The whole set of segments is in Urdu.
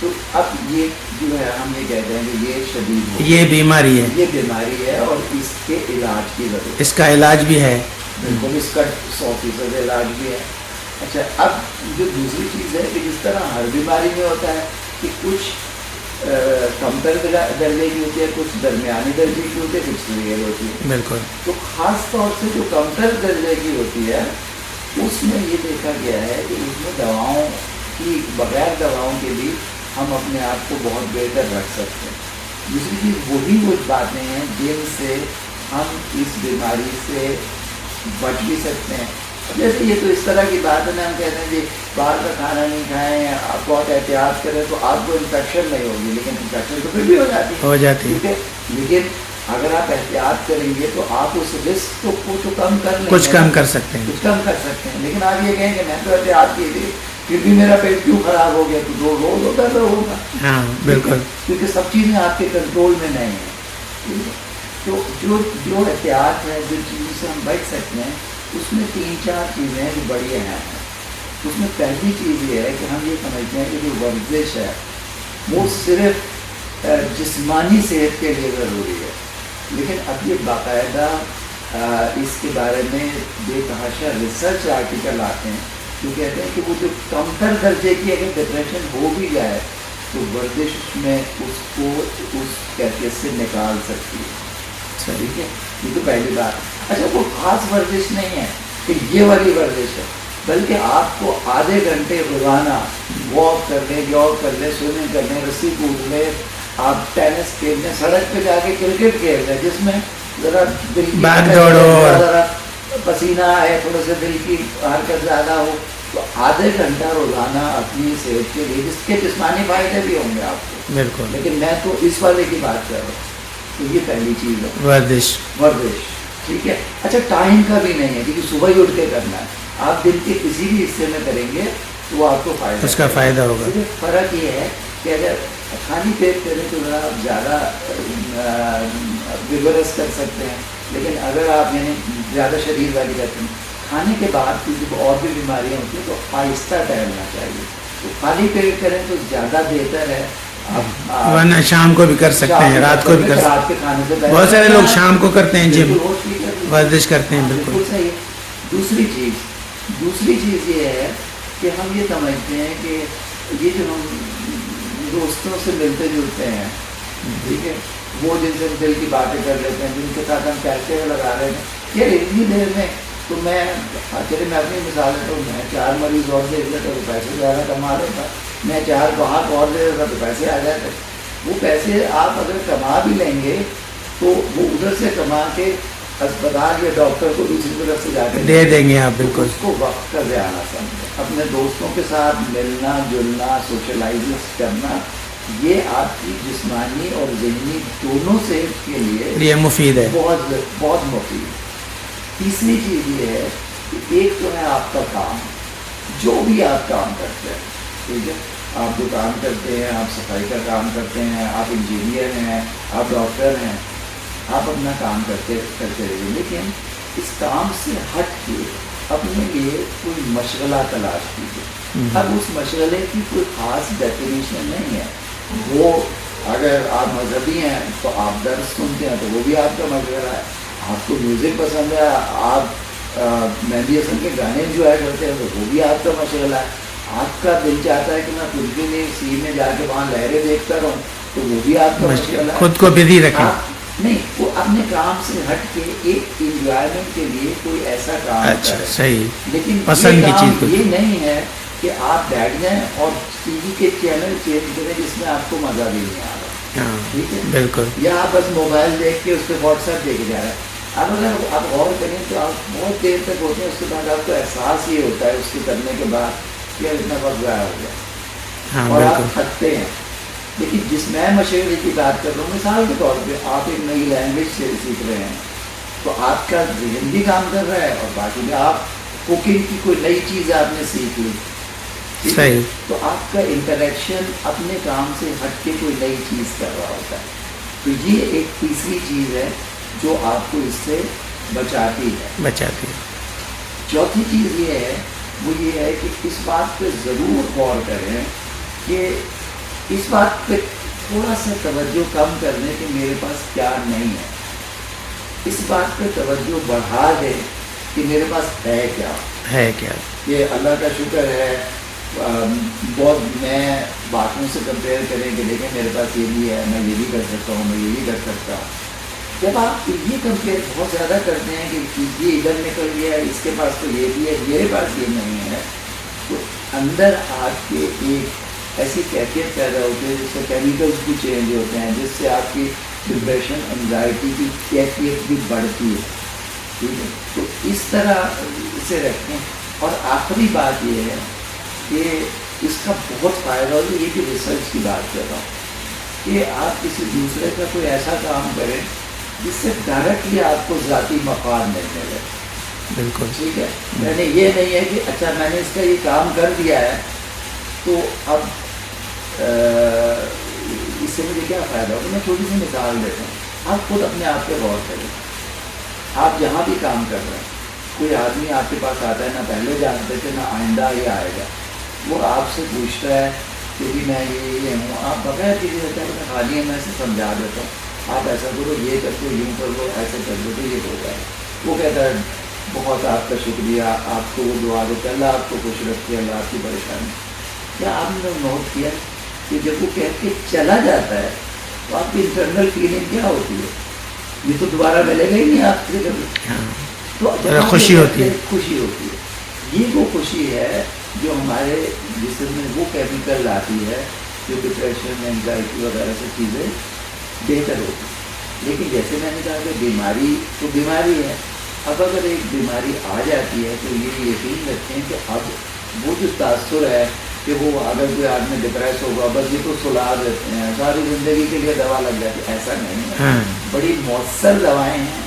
تو اب یہ جو ہے ہم یہ کہتے ہیں کہ یہ شدید ہو، یہ بیماری ہے، یہ بیماری ہے اور اس کے علاج کی ضرورت، اس کا علاج بھی ہے. بالکل اس کا 100% علاج بھی ہے. اچھا اب جو دوسری چیز ہے کہ جس طرح ہر بیماری میں ہوتا ہے کہ کچھ کمتر درجے کی ہوتی ہے، کچھ درمیانی درجے کی ہوتی ہے، کچھ سیویئر ہوتی ہے. بالکل. تو خاص طور سے جو کمتر درجے کی ہوتی ہے اس میں یہ دیکھا گیا ہے کہ اس میں دواؤں کی، بغیر دواؤں کے بھی ہم اپنے آپ کو بہت بہتر رکھ سکتے ہیں. دوسری چیز وہی وہ باتیں ہیں جن سے ہم اس بیماری سے بچ بھی سکتے ہیں. جیسے یہ تو اس طرح کی بات ہے نا، ہم کہتے ہیں جی باہر کا کھانا نہیں کھائیں، آپ بہت احتیاط کریں تو آپ کو انفیکشن نہیں ہوگی، لیکن انفیکشن تو پھر بھی ہو جاتی ہے. لیکن اگر آپ احتیاط کریں گے تو آپ اس رسک کو تو کم کر لیں گے، کچھ کم کر سکتے ہیں، کچھ کم کر سکتے ہیں. لیکن آپ یہ کہیں کہ میں تو احتیاط کی تھی پھر بھی میرا پیٹ کیوں خراب ہو گیا، تو روز ہوتا تو ہوگا. ہاں بالکل. کیونکہ سب چیزیں آپ کے کنٹرول میں نہیں ہیں. تو جو احتیاط ہے، جو چیزوں سے ہم بچ سکتے ہیں، اس میں 3-4 چیزیں ہیں جو بڑی اہم ہیں. اس میں پہلی چیز یہ ہے کہ ہم یہ سمجھتے ہیں کہ جو ورزش ہے وہ صرف جسمانی صحت کے لیے ضروری ہے، لیکن اب یہ باقاعدہ اس کے بارے میں بے تحاشا ریسرچ آرٹیکل آتے ہیں جو کہتے ہیں کہ وہ جو کمتر درجے کی اگر ڈپریشن ہو بھی جائے تو ورزش میں اس کو اس کیفیت سے نکال سکتی ہے. ٹھیک ہے، یہ تو پہلی بات. اچھا وہ خاص ورزش نہیں ہے کہ یہ والی ورزش ہے، بلکہ آپ کو آدھے گھنٹے روزانہ واک کر لیں، جاگ کر لیں، سوئمنگ کر لیں، رسی کود لیں، آپ ٹینس کھیل لیں، سڑک پہ جا کے کرکٹ کھیل لیں جس میں ذرا دل کی بھاگ دوڑو، ذرا پسینہ آئے، تھوڑا سا دل کی حرکت زیادہ ہو، تو آدھے گھنٹہ روزانہ اپنی صحت کے لیے، جس کے جسمانی فائدے بھی ہوں گے آپ کو. بالکل. لیکن میں تو اس والے کی بات کر رہا ہوں. تو یہ پہلی چیز ہے ورزش. ٹھیک ہے. اچھا ٹائم کا بھی نہیں ہے کیونکہ صبح ہی اٹھ کے کرنا ہے. آپ دن کے کسی بھی حصے میں کریں گے تو وہ آپ کو فائدہ، اس کا فائدہ ہوگا. صرف فرق یہ ہے کہ اگر خالی پیٹ کریں تو ذرا آپ زیادہ ویگورس کر سکتے ہیں، لیکن اگر آپ یعنی زیادہ شریر والی کرتے ہیں کھانے کے بعد کیونکہ اور بھی بیماریاں ہوتی ہیں تو آہستہ ٹہلنا چاہیے. تو خالی پیٹ کریں تو زیادہ بہتر ہے. ورنہ شام کو بھی کر سکتے ہیں، رات کو بھی کر سکتے ہیں. رات کے کھانے سے بہت سارے لوگ شام کو کرتے ہیں، جم ورزش کرتے ہیں. بالکل صحیح ہے. دوسری چیز یہ ہے کہ ہم یہ سمجھتے ہیں کہ یہ جو ہم دوستوں سے ملتے جلتے ہیں، ٹھیک ہے، وہ جن سے دل کی باتیں کر لیتے ہیں، جن کے ساتھ ہم پیسے لگا رہے ہیں، یہ اتنی دیر میں تو میں اپنی مثال دیتا ہوں، میں 4 مریض اور دیکھ لیتا تو پیسے زیادہ کما لیتا، میں 4 گاہک اور دے دیتا تو پیسے آ جاتے. وہ پیسے آپ اگر کما بھی لیں گے تو وہ ادھر سے کما کے اسپتال یا ڈاکٹر کو دوسری طرف سے جا کے دے دیں گے آپ. بالکل. اس کو وقت کا ضیاع نہ سمجھیں. اپنے دوستوں کے ساتھ ملنا جلنا، سوشلائز کرنا، یہ آپ کی جسمانی اور ذہنی دونوں صحت کے لیے مفید ہے، بہت بہت مفید. تیسری چیز یہ ہے کہ ایک تو ہے آپ کا کام، جو بھی آپ کام کرتے ہیں، ٹھیک ہے، آپ دکان کرتے ہیں، آپ صفائی کا کام کرتے ہیں، آپ انجینئر ہیں، آپ ڈاکٹر ہیں، آپ اپنا کام کرتے رہیے، لیکن اس کام سے ہٹ کے اپنے لیے کوئی مشغلہ تلاش کیجیے. اب اس مشغلے کی کوئی خاص ڈیفینیشن نہیں ہے. وہ اگر آپ مذہبی ہیں تو آپ درس سنتے ہیں تو وہ بھی آپ کا مشغلہ ہے. آپ کو میوزک پسند ہے، آپ مہندی حسن کے گانے انجوائے کرتے ہیں تو وہ بھی آپ کا مشغلہ ہے. آپ کا دل چاہتا ہے کہ میں کچھ بھی نہیں سی میں جا کے وہاں لہریں دیکھتا رہوں تو وہ بھی آپ کا مشغلہ ہے. خود کو بزی رکھیں. نہیں، وہ اپنے کام سے ہٹ کے ایک انجوائمنٹ کے لیے کوئی ایسا کام کریں. صحیح. لیکن پسند کی چیز یہ نہیں ہے کہ آپ بیٹھ جائیں اور ٹی وی کے چینل چینج کریں جس میں آپ کو مزہ بھی نہیں آ رہا. ٹھیک ہے، بالکل. یا آپ بس موبائل دیکھ کے اس پہ واٹس ایپ دیکھ جا رہے ہیں. اب اگر آپ غور کریں تو آپ بہت دیر تک ہوتے ہیں، اس کے بعد آپ کو احساس یہ ہوتا ہے اس کے کرنے کے بعد کہ اتنا وقت ضائع ہو گیا اور آپ تھکتے ہیں. لیکن جس میں مشغلے کی بات کر رہا ہوں، مثال کے طور پہ آپ ایک نئی لینگویج سے سیکھ رہے ہیں تو آپ کا ذہن بھی کام کر رہا ہے اور باقی میں آپ کوکنگ کی کوئی نئی چیز آپ نے سیکھ لی، صحیح، تو آپ کا انٹریکشن اپنے کام سے ہٹ کے کوئی نئی چیز کر رہا ہوتا ہے. تو یہ ایک تیسری چیز ہے جو آپ کو اس سے بچاتی ہے. چوتھی چیز یہ ہے، وہ یہ ہے کہ اس بات پہ ضرور غور کریں کہ اس بات پہ تھوڑا سا توجہ کم کر دیں کہ میرے پاس کیا نہیں ہے، اس بات پہ توجہ بڑھا دیں کہ میرے پاس ہے کیا ہے کیا. یہ اللہ کا شکر ہے. بہت میں باقیوں سے کمپیئر کریں کہ دیکھیں میرے پاس یہ بھی ہے، میں یہ بھی کر سکتا ہوں، میں یہ بھی کر سکتا ہوں. جب آپ یہ کمپیئر بہت زیادہ کرتے ہیں کہ یہ ادھر نکل گیا ہے، اس کے پاس تو یہ بھی ہے، میرے پاس یہ نہیں ہے، تو اندر آپ کے ایک ایسی کیفیت پیدا ہوتی ہے جس سے کیمیکلس بھی چینج ہوتے ہیں، جس سے آپ کی ڈپریشن انزائٹی کی کیفیت بھی بڑھتی ہے. ٹھیک ہے، تو اس طرح اسے رکھیں. اور آخری بات یہ ہے کہ اس کا بہت فائدہ ہوگا، یہ بھی ریسرچ کی بات کر رہا ہوں، کہ آپ کسی دوسرے کا کوئی ایسا کام کریں جس سے ڈائریکٹلی آپ کو ذاتی مفاد ملنے لگے. بالکل ٹھیک ہے، میں نے یہ نہیں ہے کہ اچھا میں نے اس کا یہ کام کر دیا ہے تو اب اس سے مجھے کیا فائدہ ہوگا. میں چھوٹی سی مثال دیتا ہوں، آپ خود اپنے آپ پہ غور کریں. آپ جہاں بھی کام کر رہے ہیں، کوئی آدمی آپ کے پاس آتا ہے، نہ پہلے جانتے تھے نہ آئندہ یہ آئے گا، وہ آپ سے پوچھتا ہے کہ جی میں یہ ہوں. آپ بغیر کسی ہوتا ہے میں خالی ہے، میں اسے سمجھا دیتا ہوں آپ ایسا کرو، یہ کر دو، یوں کر لو، ایسے کر دو تو یہ ہو جائے. وہ کہتا ہے بہت آپ کا شکریہ، آپ کو وہ دعا دیتا ہے اللہ آپ کو خوش رکھے، اللہ آپ کی پریشانی. کیا آپ نے نوٹ کیا کہ جب وہ کہہ کے چلا جاتا ہے تو آپ کی انٹرنل فیلنگ کیا ہوتی ہے؟ یہ تو دوبارہ ملے گا ہی نہیں آپ سے کبھی. تو خوشی ہوتی ہے، خوشی ہوتی ہے. یہ وہ خوشی ہے جو ہمارے جسم میں وہ کیمیکل آتی ہے جو ڈپریشن اینگزائٹی وغیرہ سے چیزیں بہتر ہوتی ہیں. لیکن جیسے میں نے کہا کہ بیماری تو بیماری ہے. اب اگر ایک بیماری آ جاتی ہے تو یہ یقین رکھیں کہ اب وہ جو تاثر ہے کہ وہ اگر کوئی آدمی ڈپریس ہوگا بس یہ تو سلا دیتے ہیں، ساری زندگی کے لیے دوا لگ جاتی ہے، ایسا نہیں ہے. بڑی مؤثر دوائیں ہیں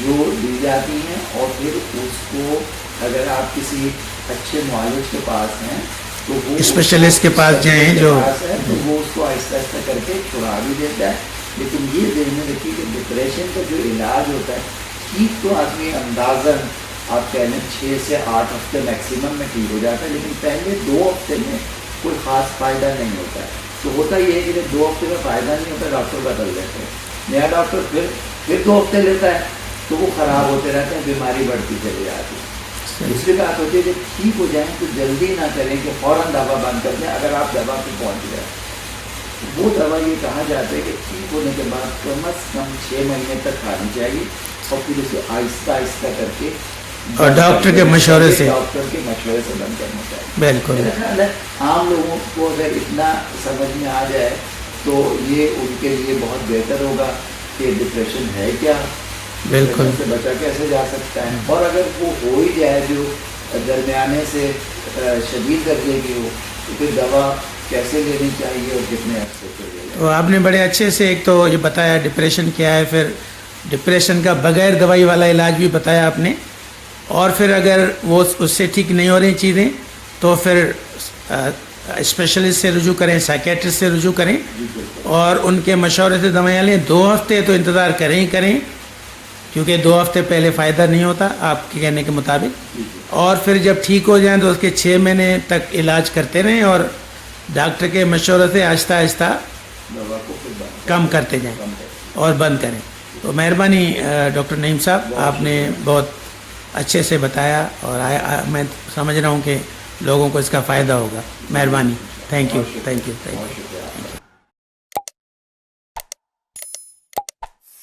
جو دی جاتی ہیں، اور پھر اس کو اگر آپ کسی اچھے معالج کے پاس ہیں تو وہ اسپیشلسٹ کے پاس جائیں جو تو وہ اس کو آہستہ آہستہ کر کے چھڑا بھی دیتا ہے. لیکن یہ ذہن میں رکھیے کہ ڈپریشن کا جو علاج ہوتا ہے ٹھیک تو آدمی اندازاً آپ کہہ لیں 6 سے 8 ہفتے میکسیمم میں ٹھیک ہو جاتا ہے، لیکن پہلے 2 ہفتے میں کوئی خاص فائدہ نہیں ہوتا ہے. تو ہوتا یہ ہے کہ جب 2 ہفتے میں فائدہ نہیں ہوتا ڈاکٹر بدل دیتے ہیں، نیا ڈاکٹر پھر 2 ہفتے لیتا ہے تو وہ خراب ہوتے رہتے ہیں، بیماری بڑھتی چلی جاتی ہے. دوسری بات ہوتی ہے کہ ٹھیک ہو جائیں تو جلدی نہ کریں کہ فوراً دوا بند کر دیں. اگر آپ دوا پہ پہنچ جائیں وہ دوا یہ کہا جاتا ہے کہ ٹھیک ہونے کے بعد کم از کم 6 مہینے تک کھانی چاہیے، اور پھر اسے آہستہ آہستہ کر کے اور ڈاکٹر کے مشورے سے بند کرنا چاہیے. بالکل. میرا خیال ہے عام لوگوں کو اگر اتنا سمجھ میں آ جائے تو یہ ان کے لیے بہت بہتر ہوگا کہ ڈپریشن ہے کیا، بالکل سے بچا کیسے جا سکتا ہے، اور اگر وہ ہو ہی جائے جو درمیانے سے شدید درجے کی ہو تو پھر دوا کیسے لینی چاہیے اور کتنے عرصے کے لیے. تو آپ نے بڑے اچھے سے ایک تو یہ بتایا ڈپریشن کیا ہے، پھر ڈپریشن کا بغیر دوائی والا علاج بھی بتایا آپ نے، اور پھر اگر وہ اس سے ٹھیک نہیں ہو رہی چیزیں تو پھر اسپیشلسٹ سے رجوع کریں، سائیکیٹرسٹ سے رجوع کریں اور ان کے مشورے سے دوائیاں لیں. 2 ہفتے تو انتظار کریں ہی کریں، کیونکہ 2 ہفتے پہلے فائدہ نہیں ہوتا آپ کے کہنے کے مطابق، اور پھر جب ٹھیک ہو جائیں تو اس کے 6 مہینے تک علاج کرتے رہیں اور ڈاکٹر کے مشورے سے آہستہ آہستہ کم کرتے جائیں اور بند کریں. تو مہربانی ڈاکٹر نعیم صاحب، آپ نے بہت اچھے سے بتایا اور میں سمجھ رہا ہوں کہ لوگوں کو اس کا فائدہ ہوگا. مہربانی. Thank you.